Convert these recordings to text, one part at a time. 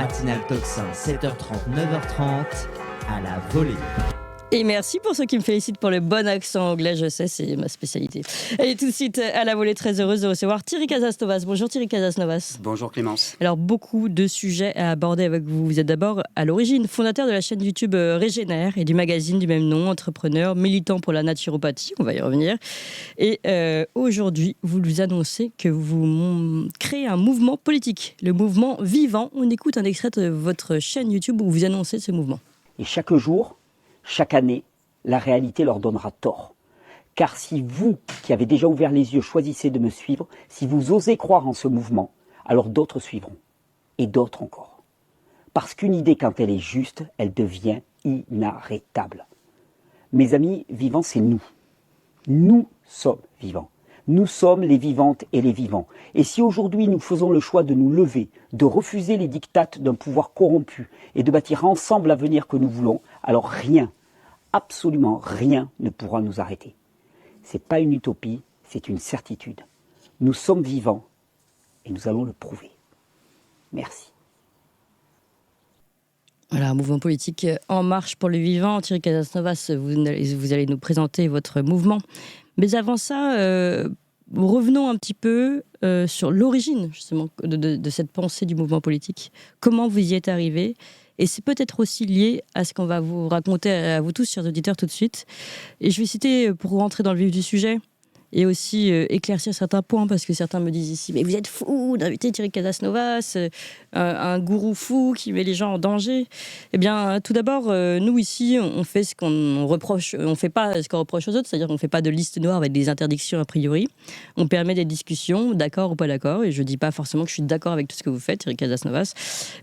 matinale Tocsin, 7h30, 9h30, à la volée. Et merci pour ceux qui me félicitent pour le bon accent anglais, je sais, c'est ma spécialité. Et tout de suite, à la volée, très heureuse de recevoir Thierry Casasnovas. Bonjour Thierry Casasnovas. Bonjour Clémence. Alors, beaucoup de sujets à aborder avec vous. Vous êtes d'abord à l'origine fondateur de la chaîne YouTube Régénère et du magazine du même nom, entrepreneur, militant pour la naturopathie, on va y revenir. Et aujourd'hui, vous nous annoncez que vous créez un mouvement politique, le mouvement Vivant. On écoute un extrait de votre chaîne YouTube où vous annoncez ce mouvement. Et chaque jour, chaque année, la réalité leur donnera tort. Car si vous, qui avez déjà ouvert les yeux, choisissez de me suivre, si vous osez croire en ce mouvement, alors d'autres suivront. Et d'autres encore. Parce qu'une idée, quand elle est juste, elle devient inarrêtable. Mes amis, vivants, c'est nous. Nous sommes vivants. Nous sommes les vivantes et les vivants. Et si aujourd'hui nous faisons le choix de nous lever, de refuser les dictats d'un pouvoir corrompu et de bâtir ensemble l'avenir que nous voulons, alors rien, absolument rien ne pourra nous arrêter. Ce n'est pas une utopie, c'est une certitude. Nous sommes vivants et nous allons le prouver. Merci. Voilà, un mouvement politique en marche pour le vivant. Thierry Casasnovas, vous allez nous présenter votre mouvement. Mais avant ça, revenons un petit peu sur l'origine justement de cette pensée du mouvement politique. Comment vous y êtes arrivé ? Et c'est peut-être aussi lié à ce qu'on va vous raconter à vous tous, chers auditeurs, tout de suite. Et je vais citer, pour rentrer dans le vif du sujet, et aussi éclaircir certains points, parce que certains me disent ici « Mais vous êtes fou d'inviter Thierry Casasnovas, un gourou fou qui met les gens en danger. » Eh bien, tout d'abord, nous ici, on fait ce qu'on reproche, on ne fait pas ce qu'on reproche aux autres, c'est-à-dire qu'on ne fait pas de liste noire avec des interdictions a priori. On permet des discussions, d'accord ou pas d'accord, et je ne dis pas forcément que je suis d'accord avec tout ce que vous faites, Thierry Casasnovas,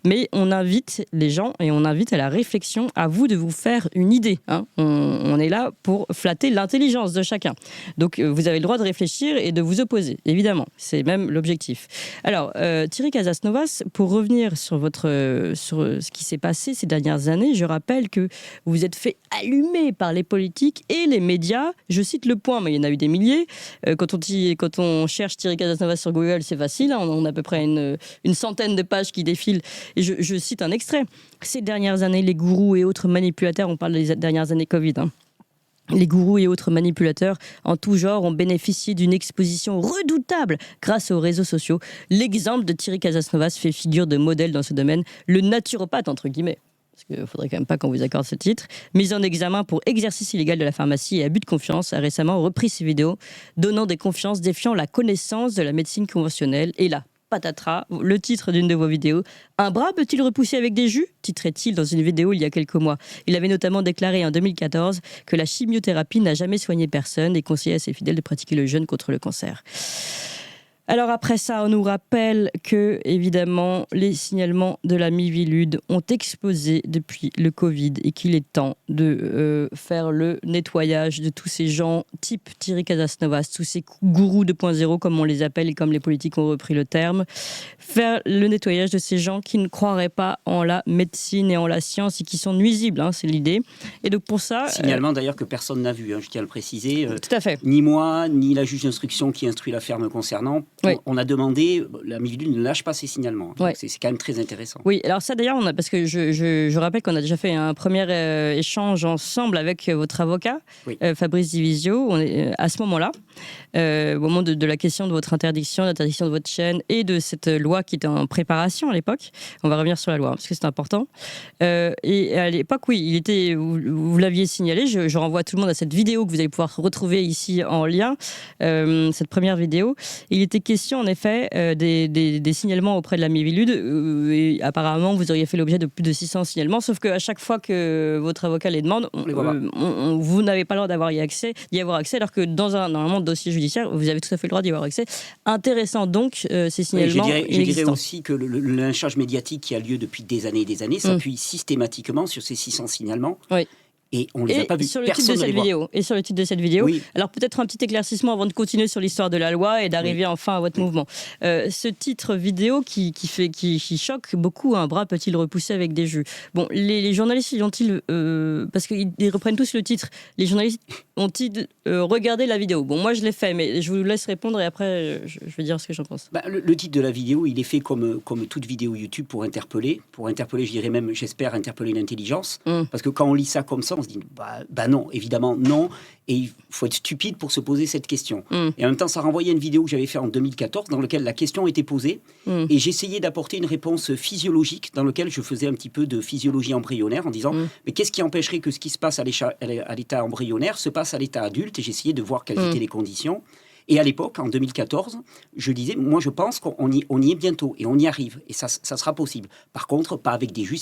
mais on invite les gens et on invite à la réflexion, à vous de vous faire une idée. Hein. On est là pour flatter l'intelligence de chacun. Donc, vous avez le droit de réfléchir et de vous opposer, évidemment. C'est même l'objectif. Alors, Thierry Casasnovas, pour revenir sur ce qui s'est passé ces dernières années, je rappelle que vous vous êtes fait allumer par les politiques et les médias. Je cite le point, mais il y en a eu des milliers. Quand on cherche Thierry Casasnovas sur Google, c'est facile. Hein, on a à peu près une centaine de pages qui défilent. Et je cite un extrait. Ces dernières années, les gourous et autres manipulateurs, on parle des dernières années Covid, hein, les gourous et autres manipulateurs en tout genre ont bénéficié d'une exposition redoutable grâce aux réseaux sociaux. L'exemple de Thierry Casasnovas fait figure de modèle dans ce domaine, le naturopathe entre guillemets. Parce qu'il ne faudrait quand même pas qu'on vous accorde ce titre, mis en examen pour exercice illégal de la pharmacie et abus de confiance, a récemment repris ses vidéos, donnant des confiances défiant la connaissance de la médecine conventionnelle. Et là, patatras, le titre d'une de vos vidéos. Un bras peut-il repousser avec des jus ? Titrait-il dans une vidéo il y a quelques mois. Il avait notamment déclaré en 2014 que la chimiothérapie n'a jamais soigné personne et conseillé à ses fidèles de pratiquer le jeûne contre le cancer. Alors après ça, on nous rappelle que, évidemment, les signalements de la Miviludes ont explosé depuis le Covid et qu'il est temps de faire le nettoyage de tous ces gens type Thierry Casasnovas, tous ces gourous 2.0 comme on les appelle et comme les politiques ont repris le terme, faire le nettoyage de ces gens qui ne croiraient pas en la médecine et en la science et qui sont nuisibles, hein, c'est l'idée. Et donc pour ça... Signalement d'ailleurs que personne n'a vu, hein, je tiens à le préciser. Tout à fait. Ni moi, ni la juge d'instruction qui instruit l'affaire me concernant. Oui. On a demandé, la Miviludes ne lâche pas ses signalements. Ouais. C'est quand même très intéressant. Oui, alors ça d'ailleurs, parce que je rappelle qu'on a déjà fait un premier échange ensemble avec votre avocat, Oui. Fabrice Divisio. On est à ce moment-là, au moment de la question de votre interdiction, l'interdiction de votre chaîne et de cette loi qui était en préparation à l'époque. On va revenir sur la loi, parce que c'est important. Et à l'époque, oui, vous l'aviez signalé. Je renvoie tout le monde à cette vidéo que vous allez pouvoir retrouver ici en lien, cette première vidéo. Il était question, en effet, des signalements auprès de la Miviludes. Et apparemment, vous auriez fait l'objet de plus de 600 signalements, sauf qu'à chaque fois que votre avocat les demande, vous n'avez pas le droit d'y avoir accès, alors que dans un dossier judiciaire, vous avez tout à fait le droit d'y avoir accès. Intéressant donc, ces signalements. Oui, je dirais aussi que le lynchage médiatique qui a lieu depuis des années et des années s'appuie systématiquement sur ces 600 signalements. Oui. Et on ne les a pas vus. Sur le titre de cette vidéo. Et sur le titre de cette vidéo. Oui. Alors peut-être un petit éclaircissement avant de continuer sur l'histoire de la loi et d'arriver enfin à votre mouvement. Ce titre vidéo qui choque beaucoup, un bras peut-il repousser avec des jus. Bon, les journalistes ont-ils, parce qu'ils reprennent tous le titre, les journalistes ont-ils regardé la vidéo? Bon, moi je l'ai fait, mais je vous laisse répondre et après je vais dire ce que j'en pense. Le titre de la vidéo, il est fait comme toute vidéo YouTube pour interpeller, je dirais même, j'espère, interpeller l'intelligence. Parce que quand on lit ça comme ça, on se dit, non, évidemment, non. Et il faut être stupide pour se poser cette question. Et en même temps, ça renvoyait à une vidéo que j'avais faite en 2014, dans laquelle la question était posée. Et j'essayais d'apporter une réponse physiologique, dans laquelle je faisais un petit peu de physiologie embryonnaire, en disant, mais qu'est-ce qui empêcherait que ce qui se passe à l'état embryonnaire se passe à l'état adulte? Et j'essayais de voir quelles étaient les conditions. Et à l'époque, en 2014, je disais, moi je pense qu'on y est bientôt et on y arrive et ça sera possible. Par contre, pas avec des jus,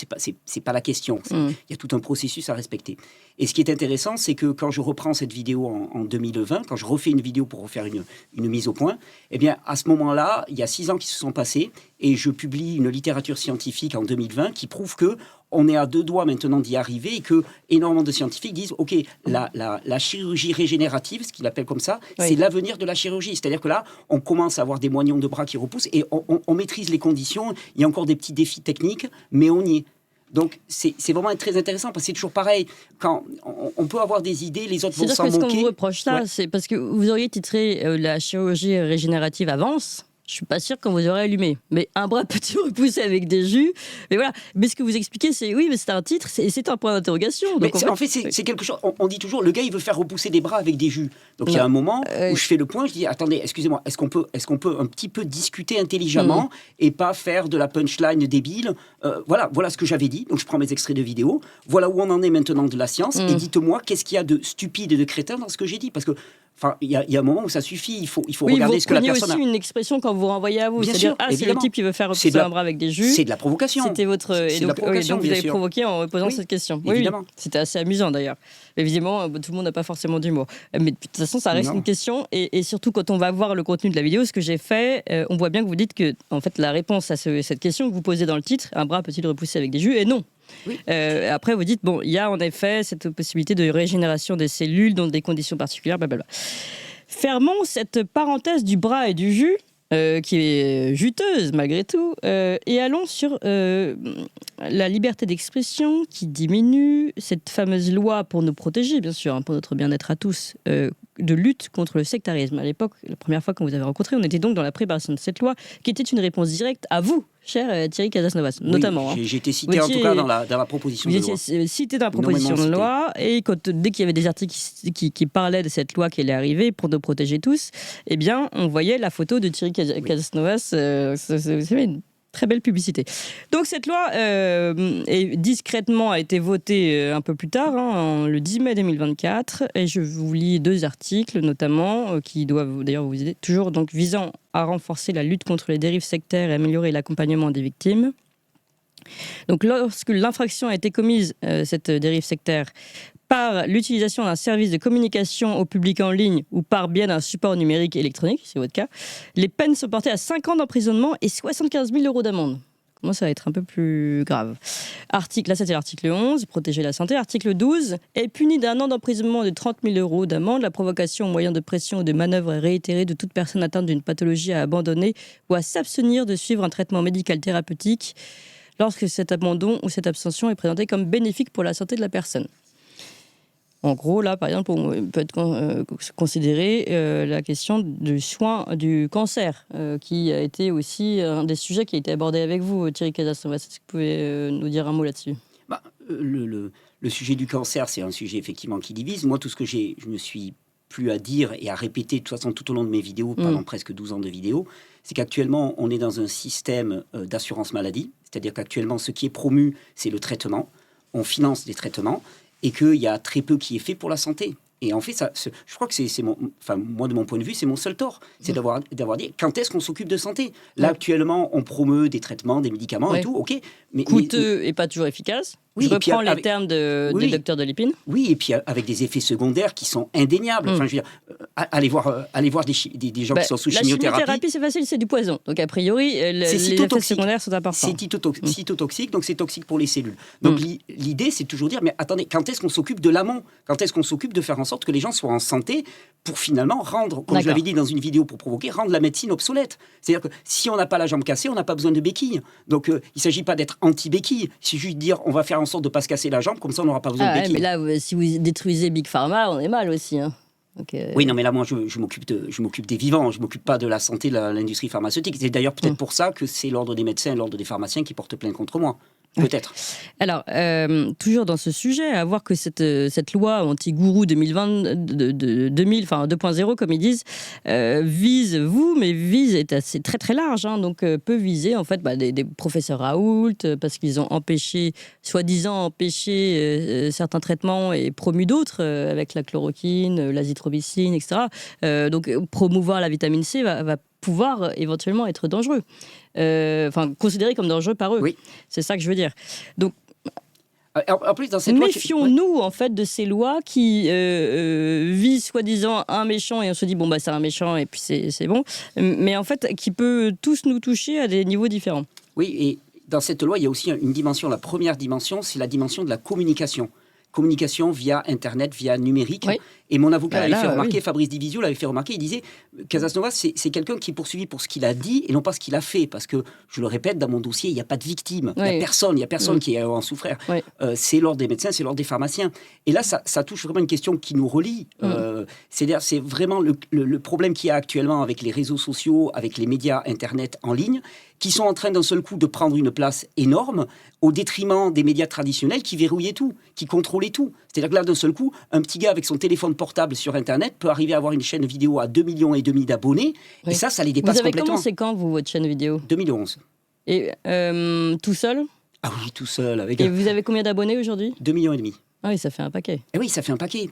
c'est pas la question. Il y a tout un processus à respecter. Et ce qui est intéressant, c'est que quand je reprends cette vidéo en 2020, quand je refais une vidéo pour refaire une mise au point, eh bien à ce moment-là, il y a 6 ans qui se sont passés et je publie une littérature scientifique en 2020 qui prouve que on est à 2 doigts maintenant d'y arriver et que énormément de scientifiques disent ok, la chirurgie régénérative, ce qu'ils appellent comme ça, c'est l'avenir de la chirurgie. C'est-à-dire que là, on commence à avoir des moignons de bras qui repoussent et on maîtrise les conditions. Il y a encore des petits défis techniques, mais on y est. Donc, c'est vraiment très intéressant parce que c'est toujours pareil. Quand on peut avoir des idées, les autres vont s'en moquer. C'est-à-dire que ce qu'on vous reproche ça, c'est parce que vous auriez titré la chirurgie régénérative avance. Je suis pas sûre qu'on vous aurait allumé. Mais un bras peut-il repousser avec des jus? Mais voilà. Mais ce que vous expliquez, c'est oui, mais c'est un titre, c'est un point d'interrogation. En fait, c'est quelque chose. On dit toujours, le gars, il veut faire repousser des bras avec des jus. Donc il y a un moment où je fais le point, je dis attendez, excusez-moi, est-ce qu'on peut un petit peu discuter intelligemment et pas faire de la punchline débile? Voilà ce que j'avais dit. Donc je prends mes extraits de vidéo. Voilà où on en est maintenant de la science. Et dites-moi, qu'est-ce qu'il y a de stupide et de crétin dans ce que j'ai dit? Parce que il y a un moment où ça suffit. Il faut regarder ce que la personne a. Aussi une expression quand vous renvoyez à vous. Bien C'est-à-dire, sûr, c'est le type qui veut faire repousser un bras avec des jus. C'est de la provocation. C'était votre. C'est de la provocation, donc vous avez bien sûr. provoqué en posant cette question. Évidemment. Oui, c'était assez amusant d'ailleurs. Évidemment, tout le monde n'a pas forcément d'humour. Mais de toute façon, ça reste une question. Et surtout, quand on va voir le contenu de la vidéo, ce que j'ai fait, on voit bien que vous dites que, en fait, la réponse à cette question que vous posez dans le titre, un bras peut-il repousser avec des jus, est non. Oui. Après, vous dites, bon, il y a en effet cette possibilité de régénération des cellules dans des conditions particulières, blablabla. Fermons cette parenthèse du bras et du jus, qui est juteuse malgré tout, et allons sur la liberté d'expression qui diminue, cette fameuse loi pour nous protéger, bien sûr, pour notre bien-être à tous, de lutte contre le sectarisme. À l'époque, la première fois qu'on vous avait rencontré, on était donc dans la préparation de cette loi, qui était une réponse directe à vous, cher Thierry Casasnovas, notamment. Oui, j'ai été cité en tout cas dans la proposition de loi. Vous étiez cité dans la proposition de loi, et dès qu'il y avait des articles qui parlaient de cette loi qui allait arriver pour nous protéger tous, eh bien, on voyait la photo de Thierry Casasnovas. C'est une très belle publicité. Donc cette loi discrètement a été votée un peu plus tard, le 10 mai 2024, et je vous lis 2 articles notamment qui doivent d'ailleurs vous aider, toujours donc visant à renforcer la lutte contre les dérives sectaires et améliorer l'accompagnement des victimes. Donc lorsque l'infraction a été commise, cette dérive sectaire, par l'utilisation d'un service de communication au public en ligne ou par biais d'un support numérique électronique, c'est votre cas, les peines sont portées à 5 ans d'emprisonnement et 75 000 € d'amende. Comment ça va être un peu plus grave. Là, c'était l'article 11, protéger la santé. Article 12, est puni d'1 an d'emprisonnement et de 30 000 € d'amende la provocation au moyen de pression ou de manœuvre réitérée de toute personne atteinte d'une pathologie à abandonner ou à s'abstenir de suivre un traitement médical thérapeutique lorsque cet abandon ou cette abstention est présenté comme bénéfique pour la santé de la personne. En gros, là, par exemple, on peut être considéré la question du soin du cancer, qui a été aussi un des sujets qui a été abordé avec vous, Thierry Casasnovas. Est-ce que vous pouvez nous dire un mot là-dessus? Le sujet du cancer, c'est un sujet effectivement qui divise. Moi, tout ce que je me suis plus à dire et à répéter de toute façon tout au long de mes vidéos, pendant presque 12 ans de vidéos, c'est qu'actuellement, on est dans un système d'assurance maladie. C'est-à-dire qu'actuellement, ce qui est promu, c'est le traitement. On finance des traitements. Et qu'il y a très peu qui est fait pour la santé. Et en fait, je crois que moi, de mon point de vue, c'est mon seul tort. C'est d'avoir dit, quand est-ce qu'on s'occupe de santé? Là, actuellement, on promeut des traitements, des médicaments et tout, ok. Coûteux et pas toujours efficace. Oui, Je et puis reprends les avec- termes Oui. du docteur de Lépine. Oui, et puis avec des effets secondaires qui sont indéniables. Enfin, je veux dire, allez voir des gens Bah, qui sont sous la chimiothérapie. chimiothérapie, c'est facile, c'est du poison. Donc, a priori, les effets cytotoxique. secondaires sont importants. C'est cytotoxique, donc c'est toxique pour les cellules. Donc l'idée, c'est toujours dire, mais attendez, quand est-ce qu'on s'occupe de l'amont? Quand est-ce qu'on s'occupe de faire en sorte que les gens soient en santé pour finalement rendre, comme je D'accord. l'avais dit dans une vidéo pour provoquer, rendre la médecine obsolète. C'est-à-dire que si on n'a pas la jambe cassée, on n'a pas besoin de béquilles. Donc il ne s'agit pas d'être anti-béquilles. Il suffit juste de dire, on va faire en sorte de ne pas se casser la jambe, comme ça on n'aura pas besoin de Ah ouais, béquilles. mais là, si vous détruisez Big Pharma, on est mal aussi. Hein. Donc, Oui, non, mais là, moi, je m'occupe des vivants, je m'occupe pas de la santé de l'industrie pharmaceutique. C'est d'ailleurs peut-être pour ça que c'est l'ordre des médecins et l'ordre des pharmaciens qui portent plainte contre moi. Peut-être. Alors, toujours dans ce sujet, à voir que cette loi anti-gourou 2.0, comme ils disent, vise vous, mais est assez très très large, hein, donc peut viser en fait des professeurs Raoult, parce qu'ils ont soi-disant empêché certains traitements et promu d'autres, avec la chloroquine, l'azithromycine, etc. Donc promouvoir la vitamine C va pouvoir éventuellement être dangereux. Considéré comme dangereux par eux. Oui. C'est ça que je veux dire. Donc, En plus, dans cette loi, méfions-nous en fait de ces lois qui visent soi-disant un méchant et on se dit bon bah c'est un méchant et puis c'est bon, mais en fait qui peut tous nous toucher à des niveaux différents. Oui, et dans cette loi, il y a aussi une dimension. La première dimension, c'est la dimension de la communication. Communication via Internet, via numérique. Oui. Et mon avocat Là, l'avait fait remarquer, oui. Fabrice Divisio l'avait fait remarquer, il disait Casanovas, c'est quelqu'un qui est poursuivi pour ce qu'il a dit et non pas ce qu'il a fait. Parce que, je le répète, dans mon dossier, il n'y a pas de victime. Il n'y a personne qui a en souffert. Oui. C'est l'ordre des médecins, c'est l'ordre des pharmaciens. Et là, ça touche vraiment une question qui nous relie. C'est-à-dire, c'est vraiment le problème qu'il y a actuellement avec les réseaux sociaux, avec les médias Internet en ligne, qui sont en train d'un seul coup de prendre une place énorme au détriment des médias traditionnels qui verrouillaient tout, qui contrôlaient tout. C'est-à-dire que là, d'un seul coup, un petit gars avec son téléphone portable sur Internet peut arriver à avoir une chaîne vidéo à 2,5 millions d'abonnés, Oui. et ça les dépasse Vous avez complètement. commencé quand, vous, votre chaîne vidéo? 2011. Et tout seul? Ah oui, tout seul, avec Et vous avez combien d'abonnés aujourd'hui? 2,5 millions. Ah oui, ça fait un paquet. Et oui, ça fait un paquet.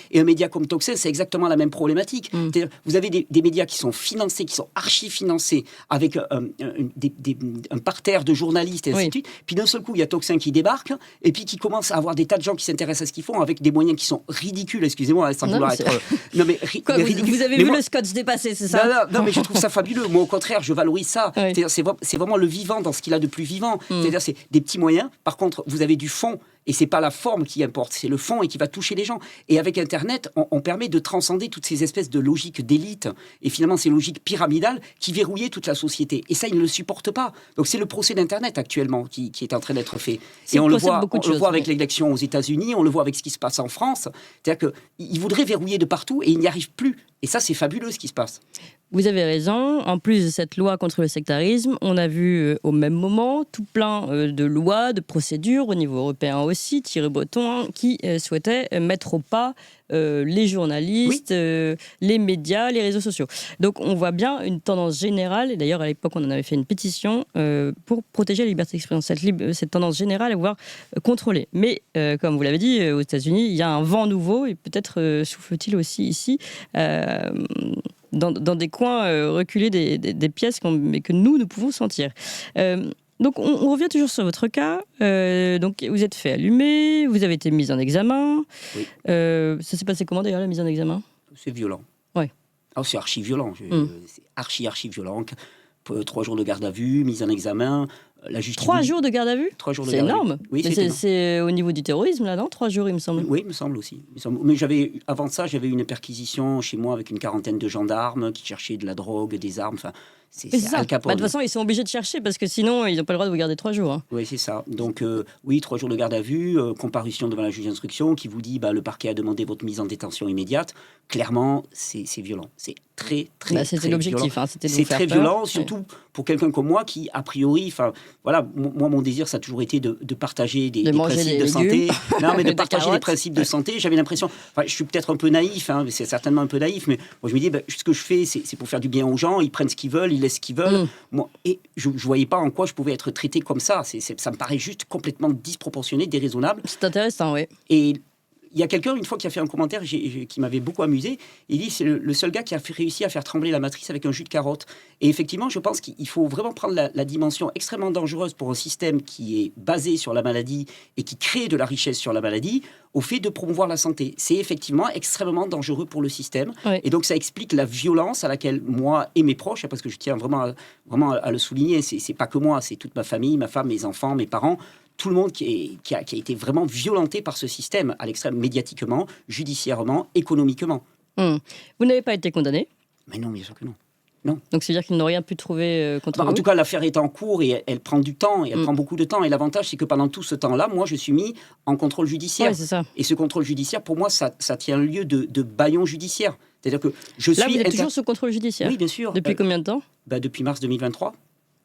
Et un média comme Toxin, c'est exactement la même problématique. C'est-à-dire, vous avez des médias qui sont financés, qui sont archi-financés, avec un parterre de journalistes et ainsi de suite. Puis d'un seul coup, il y a Toxin qui débarque, et puis qui commence à avoir des tas de gens qui s'intéressent à ce qu'ils font, avec des moyens qui sont ridicules, excusez-moi, sans vouloir être... Non, mais Quoi, ridicules. vous avez Mais vu moi- le scotch dépasser, c'est ça? Non, mais je trouve ça fabuleux. Moi, au contraire, je valorise ça. Oui. C'est-à-dire, c'est vraiment le vivant dans ce qu'il a de plus vivant. C'est-à-dire, c'est des petits moyens. Par contre, vous avez du fond. Et c'est pas la forme qui importe, c'est le fond et qui va toucher les gens. Et avec Internet, on permet de transcender toutes ces espèces de logiques d'élite et finalement ces logiques pyramidales qui verrouillaient toute la société. Et ça, ils ne le supportent pas. Donc c'est le procès d'Internet actuellement qui est en train d'être fait. C'est Et le on le procès de voit, beaucoup de on le choses, voit avec oui. l'élection aux États-Unis, on le voit avec ce qui se passe en France. C'est-à-dire qu'ils voudraient verrouiller de partout et ils n'y arrivent plus. Et ça, c'est fabuleux ce qui se passe. Vous avez raison. En plus de cette loi contre le sectarisme, on a vu au même moment tout plein de lois, de procédures au niveau européen aussi, Thierry Breton, qui souhaitait mettre au pas les journalistes, les médias, les réseaux sociaux. Donc on voit bien une tendance générale, et d'ailleurs à l'époque on en avait fait une pétition pour protéger la liberté d'expression. Cette tendance générale à vouloir contrôler. Mais comme vous l'avez dit, aux États-Unis, il y a un vent nouveau, et peut-être souffle-t-il aussi ici. Dans des coins reculés des pièces mais que nous pouvons sentir. Donc on revient toujours sur votre cas. Donc vous êtes fait allumer, vous avez été mis en examen. Oui. Ça s'est passé comment d'ailleurs la mise en examen? C'est violent. Ouais. Ah, c'est archi violent. C'est archi violent. 3 jours de garde à vue, mise en examen. La justice 3 jours de garde à vue? 3 jours de C'est garde à vue. énorme. Oui, Mais c'est énorme. c'est au niveau du terrorisme là, non? 3 jours il me semble. Oui, il me semble aussi. Mais avant ça, j'avais une perquisition chez moi avec une quarantaine de gendarmes qui cherchaient de la drogue, des armes. Enfin, Mais c'est c'est ça. Al Capone. De toute façon, ils sont obligés de chercher parce que sinon, ils n'ont pas le droit de vous garder 3 jours. Hein. Oui, c'est ça. Donc, oui, 3 jours de garde à vue, comparution devant la juge d'instruction qui vous dit le parquet a demandé votre mise en détention immédiate. Clairement, c'est violent. C'est très C'était très l'objectif. violent. Hein, c'était de C'est vous faire très peur. violent, surtout pour quelqu'un comme moi qui, a priori, voilà, moi, mon désir, ça a toujours été de partager des manger principes des de santé. légumes. Non, mais de Des partager des carottes. principes de santé. J'avais l'impression, je suis peut-être un peu naïf, mais c'est certainement un peu naïf, mais moi, je me dis, ce que je fais, c'est pour faire du bien aux gens. Ils prennent ce qu'ils veulent, ils laissent ce qu'ils veulent. Moi, et je ne voyais pas en quoi je pouvais être traité comme ça. Ça me paraît juste complètement disproportionné, déraisonnable. C'est intéressant, oui. Et il y a quelqu'un, une fois, qui a fait un commentaire qui m'avait beaucoup amusé. Il dit, c'est le seul gars qui a réussi à faire trembler la matrice avec un jus de carotte. Et effectivement, je pense qu'il faut vraiment prendre la dimension extrêmement dangereuse pour un système qui est basé sur la maladie et qui crée de la richesse sur la maladie, au fait de promouvoir la santé. C'est effectivement extrêmement dangereux pour le système. Oui. Et donc, ça explique la violence à laquelle moi et mes proches, parce que je tiens vraiment à le souligner, c'est pas que moi, c'est toute ma famille, ma femme, mes enfants, mes parents, tout le monde qui a été vraiment violenté par ce système, à l'extrême, médiatiquement, judiciairement, économiquement. Vous n'avez pas été condamné ? Mais non, bien sûr que non. Non. Donc, c'est-à-dire qu'ils n'ont rien pu trouver contre vous ? En tout cas, l'affaire est en cours et elle prend du temps, et elle prend beaucoup de temps. Et l'avantage, c'est que pendant tout ce temps-là, moi, je suis mis en contrôle judiciaire. Ouais, c'est ça. Et ce contrôle judiciaire, pour moi, ça tient lieu de bâillon judiciaire. C'est-à-dire que je suis... Là, vous êtes toujours sous contrôle judiciaire ? Oui, bien sûr. Depuis combien de temps ? Depuis mars 2023.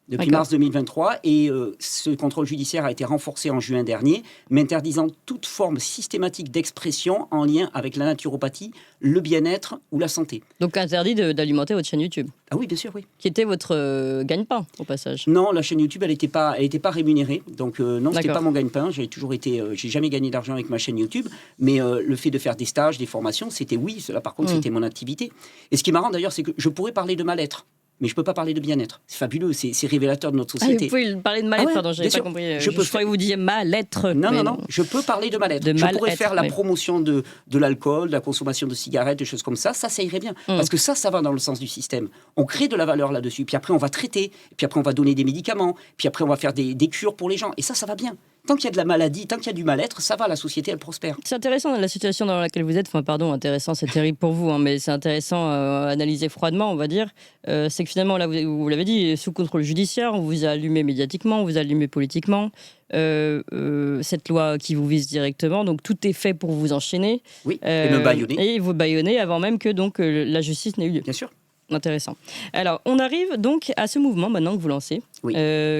Depuis mars 2023, et ce contrôle judiciaire a été renforcé en juin dernier, m'interdisant toute forme systématique d'expression en lien avec la naturopathie, le bien-être ou la santé. Donc interdit d'alimenter votre chaîne YouTube ? Ah oui, bien sûr, oui. Qui était votre gagne-pain, au passage ? Non, la chaîne YouTube, elle n'était pas rémunérée, donc non, c'était pas mon gagne-pain. J'ai jamais gagné d'argent avec ma chaîne YouTube, mais le fait de faire des stages, des formations, c'était cela par contre, c'était mon activité. Et ce qui est marrant d'ailleurs, c'est que je pourrais parler de mal-être. Mais je ne peux pas parler de bien-être. C'est fabuleux, c'est révélateur de notre société. Vous pouvez parler de mal-être, pardon, je n'avais pas compris. Je croyais que vous disiez mal-être. Non, je peux parler de mal-être. Je pourrais faire la promotion de l'alcool, de la consommation de cigarettes, des choses comme ça. Ça irait bien. Parce que ça va dans le sens du système. On crée de la valeur là-dessus. Puis après, on va traiter. Puis après, on va donner des médicaments. Puis après, on va faire des cures pour les gens. Et ça va bien. Tant qu'il y a de la maladie, tant qu'il y a du mal-être, ça va, la société, elle prospère. C'est intéressant la situation dans laquelle vous êtes. Enfin, pardon, intéressant, c'est terrible pour vous, mais c'est intéressant à analyser froidement, on va dire. C'est que finalement, là, vous l'avez dit, sous contrôle judiciaire, on vous a allumé médiatiquement, on vous a allumé politiquement. Cette loi qui vous vise directement, donc tout est fait pour vous enchaîner. Oui, et me bâillonner. Et vous bâillonner avant même que donc, la justice n'ait eu lieu. Bien sûr. Intéressant. Alors, on arrive donc à ce mouvement maintenant que vous lancez,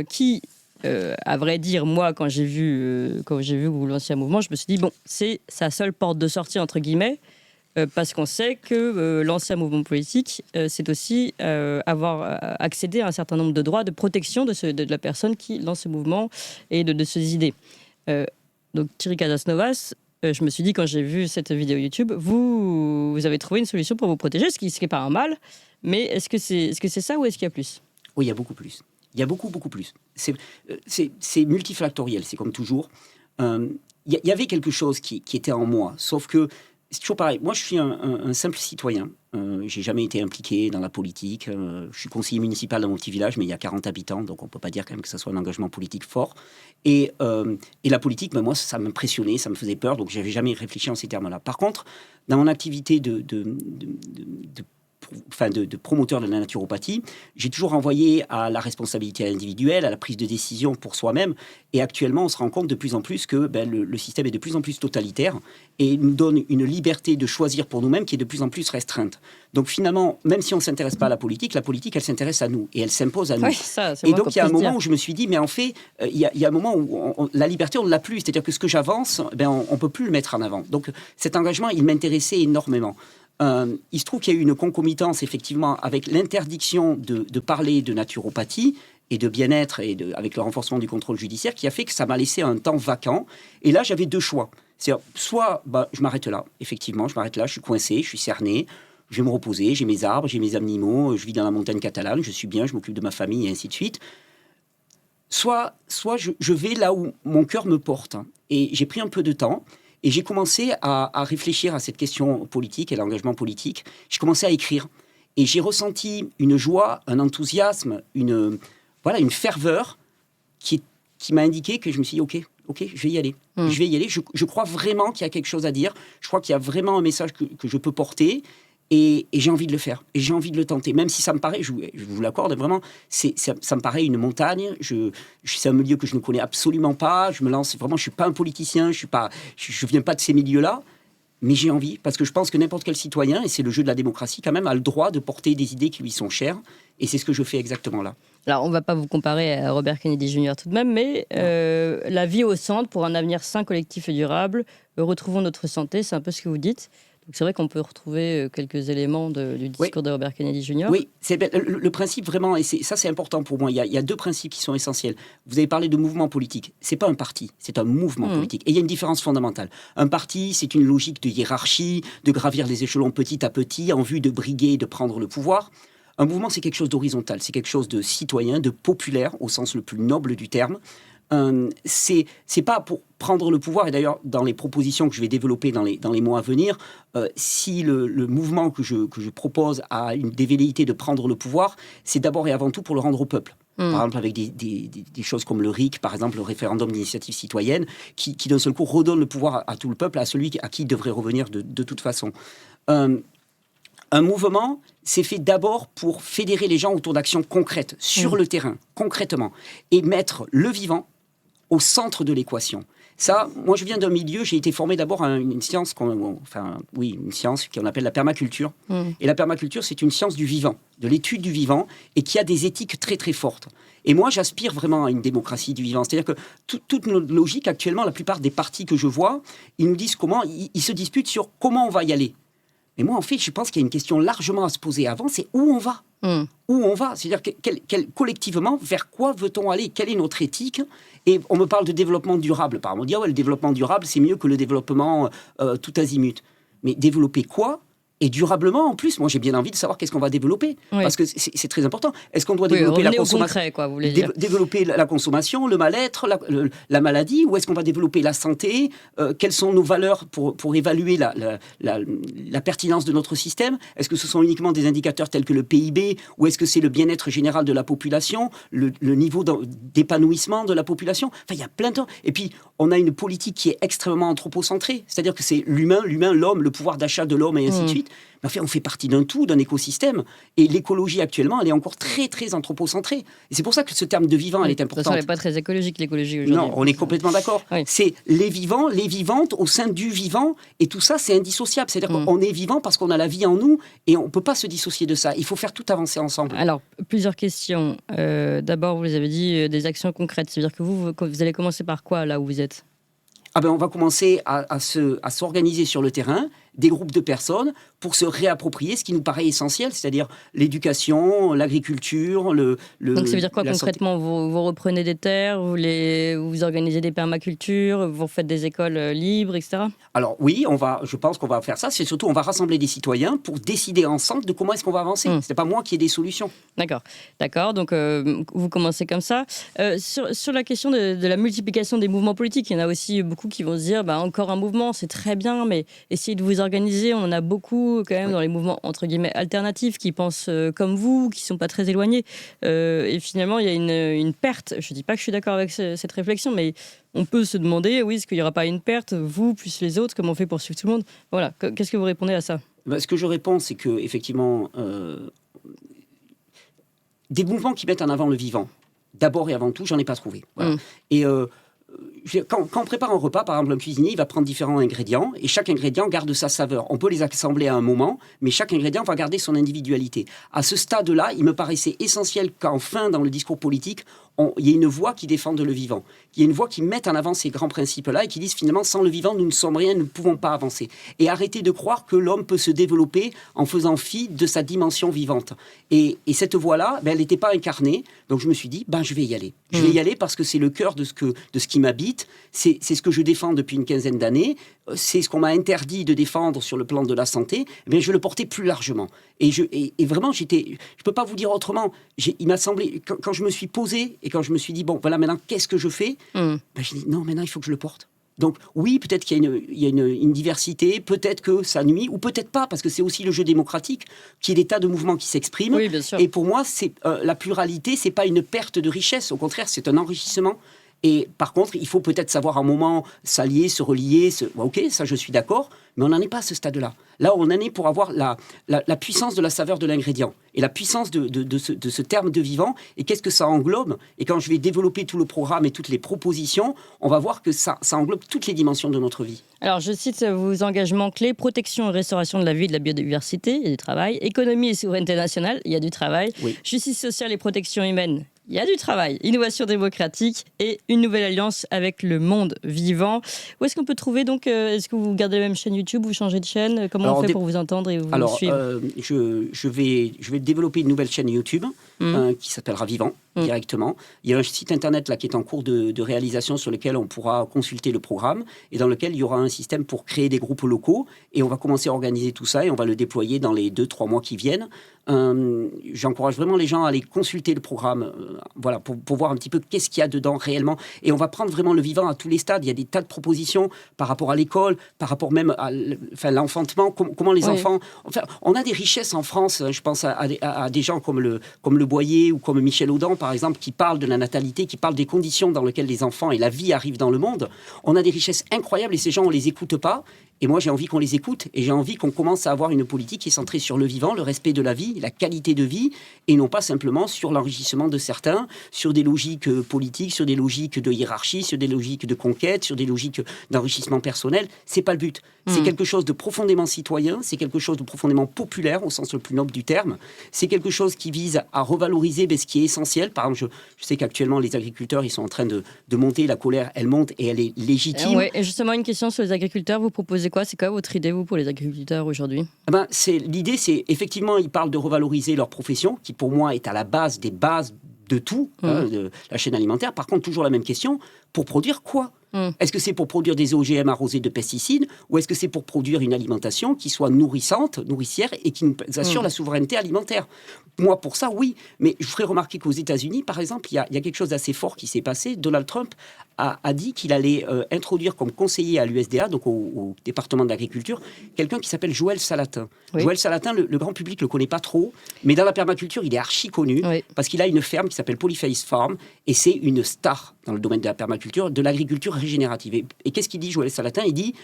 qui... à vrai dire, moi, quand j'ai vu que vous lanciez un mouvement, je me suis dit, bon, c'est sa seule porte de sortie, entre guillemets, parce qu'on sait que lancer un mouvement politique, c'est aussi avoir accédé à un certain nombre de droits de protection de la personne qui lance ce mouvement et de ses idées. Donc, Thierry Casasnovas, je me suis dit, quand j'ai vu cette vidéo YouTube, vous avez trouvé une solution pour vous protéger, ce qui n'est pas un mal, mais est-ce que c'est ça ou est-ce qu'il y a plus ? Oui, il y a beaucoup plus. Il y a beaucoup plus. C'est multifactoriel, c'est comme toujours. Il y avait quelque chose qui était en moi, sauf que c'est toujours pareil. Moi, je suis un simple citoyen. J'ai jamais été impliqué dans la politique. Je suis conseiller municipal dans mon petit village, mais il y a 40 habitants, donc on ne peut pas dire quand même que ça soit un engagement politique fort. Et la politique, moi, ça m'impressionnait, ça me faisait peur, donc je n'avais jamais réfléchi en ces termes-là. Par contre, dans mon activité de promoteur de la naturopathie, j'ai toujours renvoyé à la responsabilité individuelle, à la prise de décision pour soi-même. Et actuellement, on se rend compte de plus en plus que le système est de plus en plus totalitaire et nous donne une liberté de choisir pour nous-mêmes qui est de plus en plus restreinte. Donc finalement, même si on ne s'intéresse pas à la politique, elle s'intéresse à nous et elle s'impose à nous. Oui, et donc il y a un moment où je me suis dit, mais en fait, il y a un moment où la liberté, on ne l'a plus. C'est-à-dire que ce que j'avance, on ne peut plus le mettre en avant. Donc cet engagement, il m'intéressait énormément. Il se trouve qu'il y a eu une concomitance, effectivement, avec l'interdiction de parler de naturopathie et de bien-être, avec le renforcement du contrôle judiciaire, qui a fait que ça m'a laissé un temps vacant. Et là, j'avais deux choix. C'est-à-dire, soit je m'arrête là, effectivement, je m'arrête là, je suis coincé, je suis cerné, je vais me reposer, j'ai mes arbres, j'ai mes animaux, je vis dans la montagne catalane, je suis bien, je m'occupe de ma famille, et ainsi de suite. Soit je vais là où mon cœur me porte. Et j'ai pris un peu de temps. Et j'ai commencé à réfléchir à cette question politique et l'engagement politique. J'ai commencé à écrire. Et j'ai ressenti une joie, un enthousiasme, une ferveur qui m'a indiqué que je me suis dit, OK, je vais y aller. Je vais y aller. Je crois vraiment qu'il y a quelque chose à dire. Je crois qu'il y a vraiment un message que je peux porter. Et j'ai envie de le faire. Et j'ai envie de le tenter. Même si ça me paraît, je vous l'accorde vraiment, ça me paraît une montagne. C'est un milieu que je ne connais absolument pas. Je me lance, vraiment, je ne suis pas un politicien. Je viens pas de ces milieux-là. Mais j'ai envie, parce que je pense que n'importe quel citoyen, et c'est le jeu de la démocratie quand même, a le droit de porter des idées qui lui sont chères. Et c'est ce que je fais exactement là. Alors, on ne va pas vous comparer à Robert Kennedy Jr. tout de même, mais la vie au centre pour un avenir sain, collectif et durable. Retrouvons notre santé, c'est un peu ce que vous dites. Donc c'est vrai qu'on peut retrouver quelques éléments du discours de Robert Kennedy Jr. Oui, le principe vraiment, et ça c'est important pour moi, il y a deux principes qui sont essentiels. Vous avez parlé de mouvement politique. C'est pas un parti, c'est un mouvement politique. Et il y a une différence fondamentale. Un parti, c'est une logique de hiérarchie, de gravir les échelons petit à petit en vue de briguer et de prendre le pouvoir. Un mouvement, c'est quelque chose d'horizontal, c'est quelque chose de citoyen, de populaire, au sens le plus noble du terme. C'est pas pour prendre le pouvoir, et d'ailleurs dans les propositions que je vais développer dans les mois à venir, si le mouvement que je propose a des velléités de prendre le pouvoir, c'est d'abord et avant tout pour le rendre au peuple. Par exemple avec des choses comme le RIC, par exemple le référendum d'initiative citoyenne, qui d'un seul coup redonne le pouvoir à tout le peuple, à celui à qui il devrait revenir de toute façon. Un mouvement, c'est fait d'abord pour fédérer les gens autour d'actions concrètes, sur le terrain, concrètement, et mettre le vivant au centre de l'équation. Ça, moi je viens d'un milieu, j'ai été formé d'abord à une science une science qu'on appelle la permaculture. Et la permaculture, c'est une science du vivant, de l'étude du vivant, et qui a des éthiques très très fortes. Et moi, j'aspire vraiment à une démocratie du vivant. C'est-à-dire que toute notre logique, actuellement, la plupart des partis que je vois, ils nous disent comment, ils se disputent sur comment on va y aller. Mais moi, en fait, je pense qu'il y a une question largement à se poser avant, c'est où on va. Où on va, c'est-à-dire collectivement, vers quoi veut-on aller? Quelle est notre éthique? Et on me parle de développement durable. Par exemple, on dit le développement durable, c'est mieux que le développement tout azimut. Mais développer quoi? Et durablement, en plus, moi j'ai bien envie de savoir qu'est-ce qu'on va développer. Parce que c'est très important. Est-ce qu'on doit développer la consommation, quoi, vous voulez dire. Développer la consommation, le mal-être, la maladie, ou est-ce qu'on va développer la santé? Quelles sont nos valeurs pour évaluer la pertinence de notre système? Est-ce que ce sont uniquement des indicateurs tels que le PIB, ou est-ce que c'est le bien-être général de la population, le niveau d'épanouissement de la population? Enfin, il y a plein de... Et puis, on a une politique qui est extrêmement anthropocentrée, c'est-à-dire que c'est l'humain, l'homme, le pouvoir d'achat de l'homme, et ainsi de suite. Mais en fait, on fait partie d'un tout, d'un écosystème. Et l'écologie, actuellement, elle est encore très, très anthropocentrée. Et c'est pour ça que ce terme de vivant, elle est importante. De toute façon, elle n'est pas très écologique, l'écologie, aujourd'hui. Non, on est complètement d'accord. Oui. C'est les vivants, les vivantes au sein du vivant. Et tout ça, c'est indissociable. C'est-à-dire qu'on est vivant parce qu'on a la vie en nous et on ne peut pas se dissocier de ça. Il faut faire tout avancer ensemble. Alors, plusieurs questions. D'abord, vous avez dit des actions concrètes. C'est-à-dire que vous allez commencer par quoi, là où vous êtes ? On va commencer à s'organiser sur le terrain, des groupes de personnes, pour se réapproprier ce qui nous paraît essentiel, c'est-à-dire l'éducation, l'agriculture, Donc ça veut dire quoi concrètement ? Vous reprenez des terres, vous organisez des permacultures, vous faites des écoles libres, etc. Alors oui, je pense qu'on va faire ça. C'est surtout, on va rassembler des citoyens pour décider ensemble de comment est-ce qu'on va avancer. Ce n'est pas moi qui ai des solutions. D'accord. Donc vous commencez comme ça. Sur la question de la multiplication des mouvements politiques, il y en a aussi beaucoup qui vont se dire, encore un mouvement, c'est très bien, mais essayez de vous organiser. On en a beaucoup quand même dans les mouvements entre guillemets alternatifs qui pensent comme vous, qui sont pas très éloignés. Et finalement, il y a une perte. Je dis pas que je suis d'accord avec cette réflexion, mais on peut se demander, est-ce qu'il y aura pas une perte, vous plus les autres, comment on fait pour suivre tout le monde ? Voilà. Qu'est-ce que vous répondez à ça ? Ce que je réponds, c'est que effectivement, des mouvements qui mettent en avant le vivant, d'abord et avant tout, j'en ai pas trouvé. Voilà. Et quand on prépare un repas, par exemple, un cuisinier, il va prendre différents ingrédients et chaque ingrédient garde sa saveur. On peut les assembler à un moment, mais chaque ingrédient va garder son individualité. À ce stade-là, il me paraissait essentiel qu'enfin, dans le discours politique, il y ait une voix qui défende le vivant. Il y ait une voix qui mette en avant ces grands principes-là et qui dise finalement, sans le vivant, nous ne sommes rien, nous ne pouvons pas avancer. Et arrêter de croire que l'homme peut se développer en faisant fi de sa dimension vivante. Et cette voix-là, elle n'était pas incarnée. Donc je me suis dit, je vais y aller. Je vais y aller parce que c'est le cœur de ce qui m'habite. C'est ce que je défends depuis une quinzaine d'années. C'est ce qu'on m'a interdit de défendre sur le plan de la santé. Je vais le porter plus largement. Et vraiment, je peux pas vous dire autrement. Il m'a semblé, quand je me suis posé et quand je me suis dit, maintenant, qu'est-ce que je fais ? J'ai dit, non, maintenant, il faut que je le porte. Donc, oui, peut-être qu'il y a une diversité, peut-être que ça nuit, ou peut-être pas, parce que c'est aussi le jeu démocratique, qui est des tas de mouvements qui s'expriment. Oui, bien sûr. Et pour moi, la pluralité, c'est pas une perte de richesse. Au contraire, c'est un enrichissement. Et par contre, il faut peut-être savoir à un moment s'allier, se relier. Ok, ça je suis d'accord, mais on n'en est pas à ce stade-là. Là, on en est pour avoir la puissance de la saveur de l'ingrédient et la puissance de ce terme de vivant. Et qu'est-ce que ça englobe ? Et quand je vais développer tout le programme et toutes les propositions, on va voir que ça englobe toutes les dimensions de notre vie. Alors, je cite vos engagements clés: protection et restauration de la vie et de la biodiversité, il y a du travail. Économie et souveraineté nationale, il y a du travail. Oui. Justice sociale et protection humaine, Il y a du travail, innovation démocratique et une nouvelle alliance avec le monde vivant. Où est-ce qu'on peut trouver donc est-ce que vous gardez la même chaîne YouTube, vous changez de chaîne? Comment on fait pour vous entendre et vous suivre? Je vais développer une nouvelle chaîne YouTube qui s'appellera Vivant directement. Il y a un site internet là qui est en cours de réalisation sur lequel on pourra consulter le programme et dans lequel il y aura un système pour créer des groupes locaux et on va commencer à organiser tout ça et on va le déployer dans les 2-3 mois qui viennent. J'encourage vraiment les gens à aller consulter le programme voilà, pour voir un petit peu qu'est-ce qu'il y a dedans réellement. Et on va prendre vraiment le vivant à tous les stades. Il y a des tas de propositions par rapport à l'école, par rapport même à l'enfantement, comment les enfants... Enfin, on a des richesses en France. Je pense à des gens comme le Boyer ou comme Michel Audin, par exemple, qui parlent de la natalité, qui parlent des conditions dans lesquelles les enfants et la vie arrivent dans le monde. On a des richesses incroyables et ces gens, on ne les écoute pas. Et moi, j'ai envie qu'on les écoute et j'ai envie qu'on commence à avoir une politique qui est centrée sur le vivant, le respect de la vie, la qualité de vie, et non pas simplement sur l'enrichissement de certains, sur des logiques politiques, sur des logiques de hiérarchie, sur des logiques de conquête, sur des logiques d'enrichissement personnel. C'est pas le but. C'est quelque chose de profondément citoyen, c'est quelque chose de profondément populaire au sens le plus noble du terme. C'est quelque chose qui vise à revaloriser ce qui est essentiel. Par exemple, je sais qu'actuellement, les agriculteurs, ils sont en train de monter, la colère, elle monte et elle est légitime. Et justement, une question sur les agriculteurs, vous proposez quoi? C'est quoi votre idée, vous, pour les agriculteurs aujourd'hui? L'idée, c'est effectivement, ils parlent de revaloriser leur profession, qui pour moi est à la base des bases de tout, de la chaîne alimentaire. Par contre, toujours la même question, pour produire quoi? Est-ce que c'est pour produire des OGM arrosés de pesticides ou est-ce que c'est pour produire une alimentation qui soit nourricière et qui nous assure la souveraineté alimentaire? Moi, pour ça, oui. Mais je ferai remarquer qu'aux États-Unis, par exemple, il y a quelque chose d'assez fort qui s'est passé. Donald Trump a dit qu'il allait introduire comme conseiller à l'USDA, donc au département de l'agriculture, quelqu'un qui s'appelle Joël Salatin. Oui. Joël Salatin, le grand public ne le connaît pas trop, mais dans la permaculture, il est archi connu parce qu'il a une ferme qui s'appelle Polyface Farm et c'est une star dans le domaine de la permaculture, de l'agriculture régénérative. Et qu'est-ce qu'il dit, Joël Salatin? Il dit...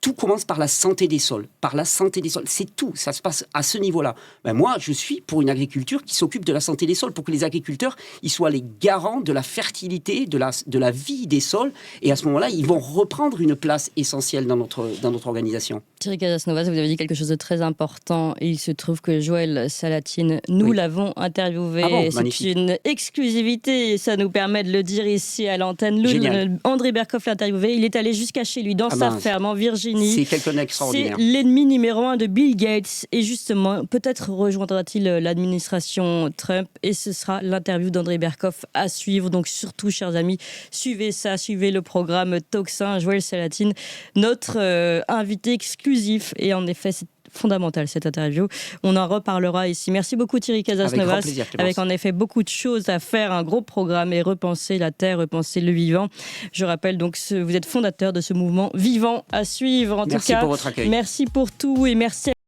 Tout commence par la santé des sols. Par la santé des sols. C'est tout. Ça se passe à ce niveau-là. Moi, je suis pour une agriculture qui s'occupe de la santé des sols, pour que les agriculteurs ils soient les garants de la fertilité, de la vie des sols. Et à ce moment-là, ils vont reprendre une place essentielle dans notre organisation. Thierry Casasnovas, vous avez dit quelque chose de très important. Il se trouve que Joël Salatin, nous l'avons interviewé. C'est une exclusivité. Ça nous permet de le dire ici à l'antenne. André Berkoff l'a interviewé. Il est allé jusqu'à chez lui, dans sa ferme en Virginie. C'est quelqu'un d'extraordinaire. C'est l'ennemi numéro 1 de Bill Gates. Et justement, peut-être rejoindra-t-il l'administration Trump. Et ce sera l'interview d'André Berkoff à suivre. Donc surtout, chers amis, suivez ça, suivez le programme Tocsin, Joël Salatin, notre invité exclusif. Et en effet, c'est fondamental cette interview. On en reparlera ici. Merci beaucoup Thierry Casasnovas. Avec en effet beaucoup de choses à faire, un gros programme et repenser la terre, repenser le vivant. Je rappelle donc vous êtes fondateur de ce mouvement Vivant à suivre. En tout cas, merci pour votre accueil. Merci pour tout et merci